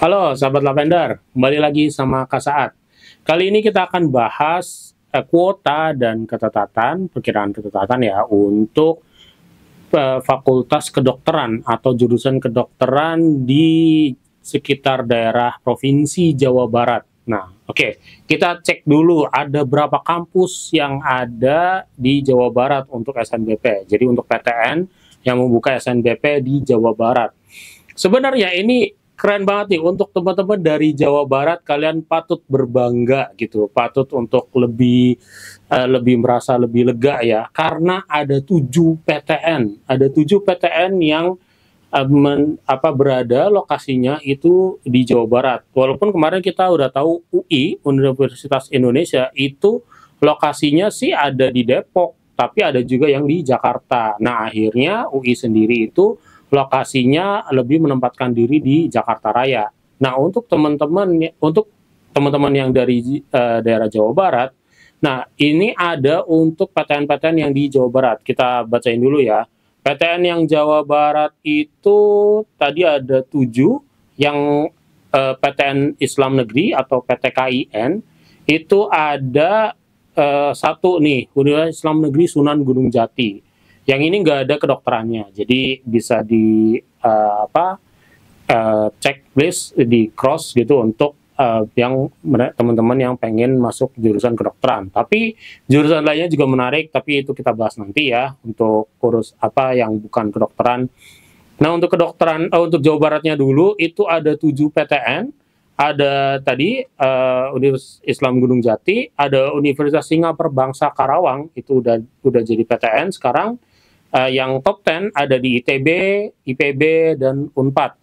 Halo sahabat Lavender, kembali lagi sama Kak Saat. Kali ini kita akan bahas kuota dan ketetapan, perkiraan ketetapan ya untuk fakultas kedokteran atau jurusan kedokteran di sekitar daerah Provinsi Jawa Barat. Nah, oke, kita cek dulu ada berapa kampus yang ada di Jawa Barat untuk SNBP. Jadi untuk PTN yang membuka SNBP di Jawa Barat. Sebenarnya ini keren banget nih untuk teman-teman dari Jawa Barat, kalian patut berbangga gitu, patut untuk lebih merasa lebih lega ya, karena ada 7 PTN yang berada lokasinya itu di Jawa Barat. Walaupun kemarin kita udah tahu UI, Universitas Indonesia, itu lokasinya sih ada di Depok, tapi ada juga yang di Jakarta. Nah, akhirnya UI sendiri itu lokasinya lebih menempatkan diri di Jakarta Raya. Nah, untuk teman-teman yang dari daerah Jawa Barat, nah ini ada untuk PTN-PTN yang di Jawa Barat. Kita bacain dulu ya. PTN yang Jawa Barat itu tadi ada 7, yang PTN Islam Negeri atau PTKIN itu ada satu nih, Universitas Islam Negeri Sunan Gunung Jati. Yang ini nggak ada kedokterannya, jadi bisa di checklist di cross gitu untuk yang teman-teman yang pengen masuk jurusan kedokteran. Tapi jurusan lainnya juga menarik, tapi itu kita bahas nanti ya untuk kursus apa yang bukan kedokteran. Nah, untuk kedokteran untuk Jawa Baratnya dulu itu ada 7 PTN. Ada tadi Universitas Islam Gunung Jati, ada Universitas Singaperbangsa Karawang, itu udah jadi PTN sekarang. Yang top 10 ada di ITB, IPB, dan Unpad.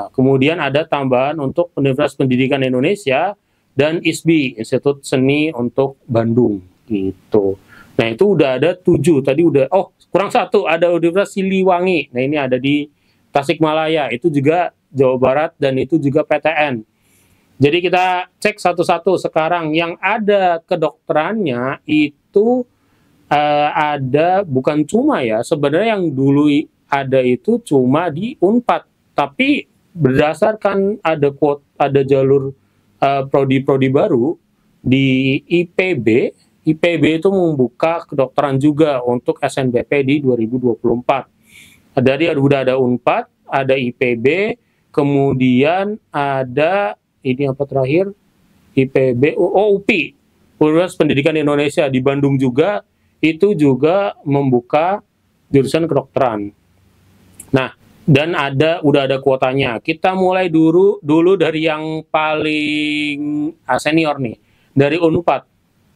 Kemudian ada tambahan untuk Universitas Pendidikan Indonesia dan ISBI, Institut Seni untuk Bandung, gitu. Nah, itu udah ada 7. Tadi udah, kurang 1, ada Universitas Siliwangi. Nah, ini ada di Tasikmalaya, itu juga Jawa Barat dan itu juga PTN. Jadi kita cek satu-satu sekarang. Yang ada kedokterannya itu ada, bukan cuma ya, sebenarnya yang dulu ada itu cuma di Unpad, tapi berdasarkan ada jalur prodi-prodi baru di IPB itu membuka kedokteran juga untuk SNBP di 2024. Dari udah ada Unpad, ada IPB, kemudian ada ini apa terakhir, IPB, UPI, Universitas Pendidikan Indonesia di Bandung juga, itu juga membuka jurusan kedokteran. Nah, dan udah ada kuotanya. Kita mulai dulu dari yang paling senior nih, dari Unpad,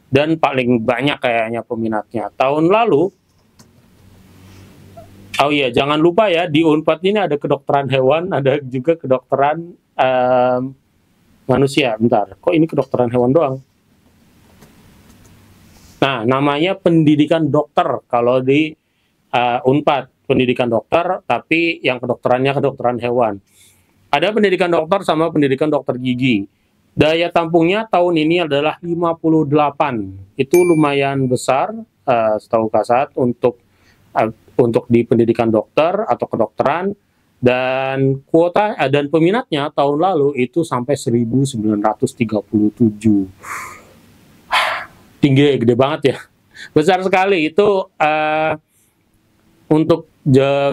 dan paling banyak kayaknya peminatnya. Tahun lalu, oh iya, jangan lupa ya, di Unpad ini ada kedokteran hewan, ada juga kedokteran manusia. Bentar, kok ini kedokteran hewan doang? Nah, namanya pendidikan dokter kalau di Unpad, pendidikan dokter, tapi yang kedokterannya kedokteran hewan. Ada pendidikan dokter sama pendidikan dokter gigi. Daya tampungnya tahun ini adalah 58. Itu lumayan besar, setahu Kasat, untuk di pendidikan dokter atau kedokteran. Dan kuota dan peminatnya tahun lalu itu sampai 1937. Tinggi, gede banget ya, besar sekali itu. Untuk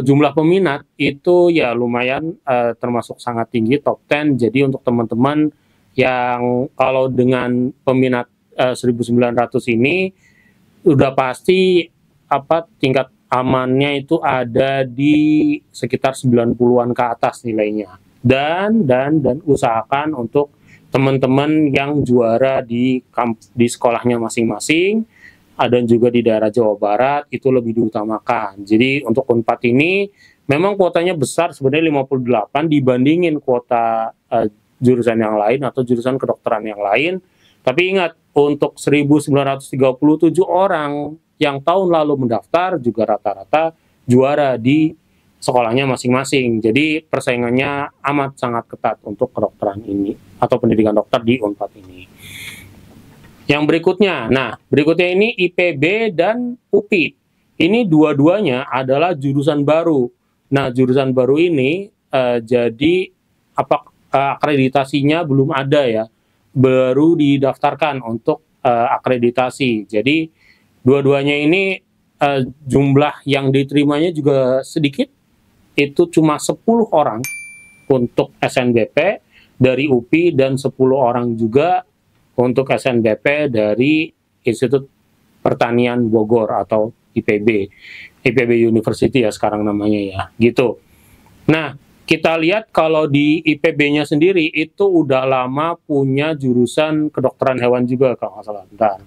jumlah peminat itu ya lumayan, termasuk sangat tinggi, top 10. Jadi untuk teman-teman yang kalau dengan peminat 1900 ini udah pasti tingkat amannya itu ada di sekitar 90-an ke atas nilainya. Dan usahakan untuk teman-teman yang juara di sekolahnya masing-masing, dan juga di daerah Jawa Barat, itu lebih diutamakan. Jadi untuk Unpad ini memang kuotanya besar, sebenarnya 58 dibandingin kuota jurusan yang lain atau jurusan kedokteran yang lain. Tapi ingat, untuk 1937 orang yang tahun lalu mendaftar juga rata-rata juara di sekolahnya masing-masing. Jadi persaingannya amat sangat ketat untuk kedokteran ini atau pendidikan dokter di Unpad ini. Yang berikutnya, ini IPB dan UPI. Ini dua-duanya adalah jurusan baru. Nah, jurusan baru ini jadi akreditasinya belum ada ya, baru didaftarkan untuk akreditasi. Jadi dua-duanya ini jumlah yang diterimanya juga sedikit, itu cuma 10 orang untuk SNBP dari UPI dan 10 orang juga untuk SNBP dari Institut Pertanian Bogor atau IPB. IPB University ya sekarang namanya ya, gitu. Nah, kita lihat kalau di IPB-nya sendiri itu udah lama punya jurusan kedokteran hewan juga kalau nggak salah. Bentar.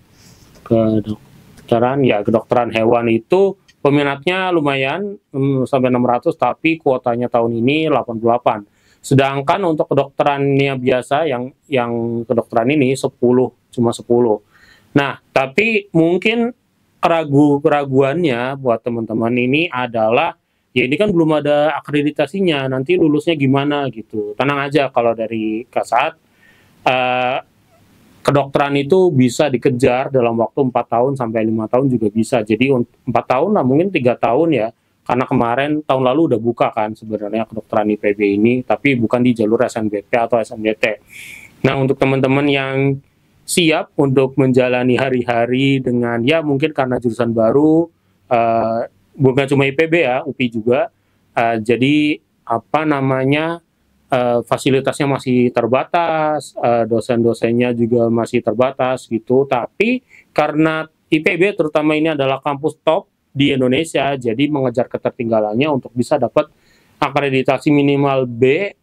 Kedokteran hewan itu peminatnya lumayan sampai 600, tapi kuotanya tahun ini 88. Sedangkan untuk kedokterannya biasa yang kedokteran ini 10, cuma 10. Nah, tapi mungkin keraguannya buat teman-teman ini adalah ya ini kan belum ada akreditasinya, nanti lulusnya gimana gitu. Tenang aja, kalau dari Kasat kedokteran itu bisa dikejar dalam waktu 4 tahun sampai 5 tahun juga bisa. Jadi 4 tahun lah, mungkin 3 tahun ya, karena kemarin tahun lalu udah buka kan sebenarnya kedokteran IPB ini, tapi bukan di jalur SNBP atau SNBT. Nah, untuk teman-teman yang siap untuk menjalani hari-hari dengan ya mungkin karena jurusan baru, bukan cuma IPB ya, UPI juga, jadi apa namanya, fasilitasnya masih terbatas, dosen-dosennya juga masih terbatas gitu, tapi karena IPB terutama ini adalah kampus top di Indonesia, jadi mengejar ketertinggalannya untuk bisa dapat akreditasi minimal B,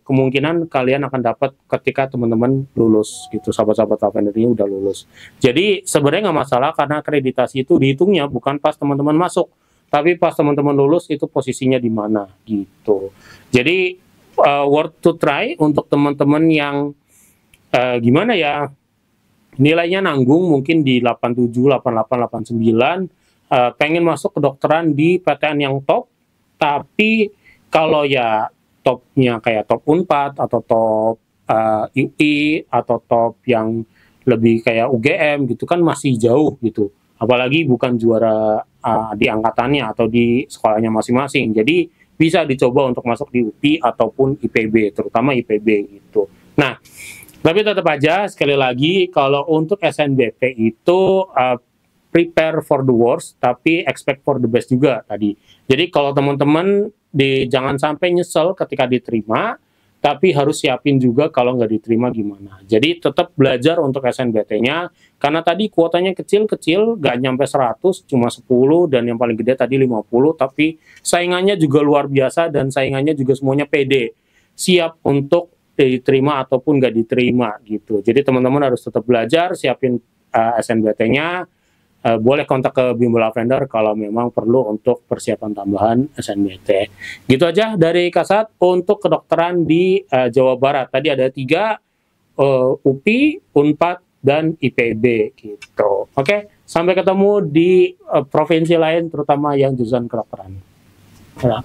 kemungkinan kalian akan dapat ketika teman-teman lulus gitu, sahabat-sahabat Lavender ini udah lulus. Jadi sebenarnya nggak masalah karena akreditasi itu dihitungnya bukan pas teman-teman masuk, tapi pas teman-teman lulus itu posisinya di mana gitu. Jadi worth to try untuk teman-teman yang gimana ya, nilainya nanggung mungkin di 87, 88, 89, pengen masuk kedokteran di PTN yang top, tapi kalau ya topnya kayak top Unpad atau top UI atau top yang lebih kayak UGM gitu kan masih jauh gitu, apalagi bukan juara di angkatannya atau di sekolahnya masing-masing. Jadi bisa dicoba untuk masuk di UPI ataupun IPB, terutama IPB gitu. Nah, tapi tetap aja sekali lagi kalau untuk SNBP itu prepare for the worst tapi expect for the best juga tadi. Jadi kalau teman-teman jangan sampai nyesel ketika diterima, tapi harus siapin juga kalau nggak diterima gimana. Jadi tetap belajar untuk SNBT-nya, karena tadi kuotanya kecil-kecil, nggak nyampe 100, cuma 10, dan yang paling gede tadi 50, tapi saingannya juga luar biasa, dan saingannya juga semuanya pede, siap untuk diterima ataupun nggak diterima gitu. Jadi teman-teman harus tetap belajar, siapin SNBT-nya, boleh kontak ke Bimbel Lavender kalau memang perlu untuk persiapan tambahan SNBT. Gitu aja dari Kasat untuk kedokteran di Jawa Barat. Tadi ada 3, UPI, Unpad, dan IPB gitu. Oke, sampai ketemu di provinsi lain terutama yang jurusan kedokteran. Ya.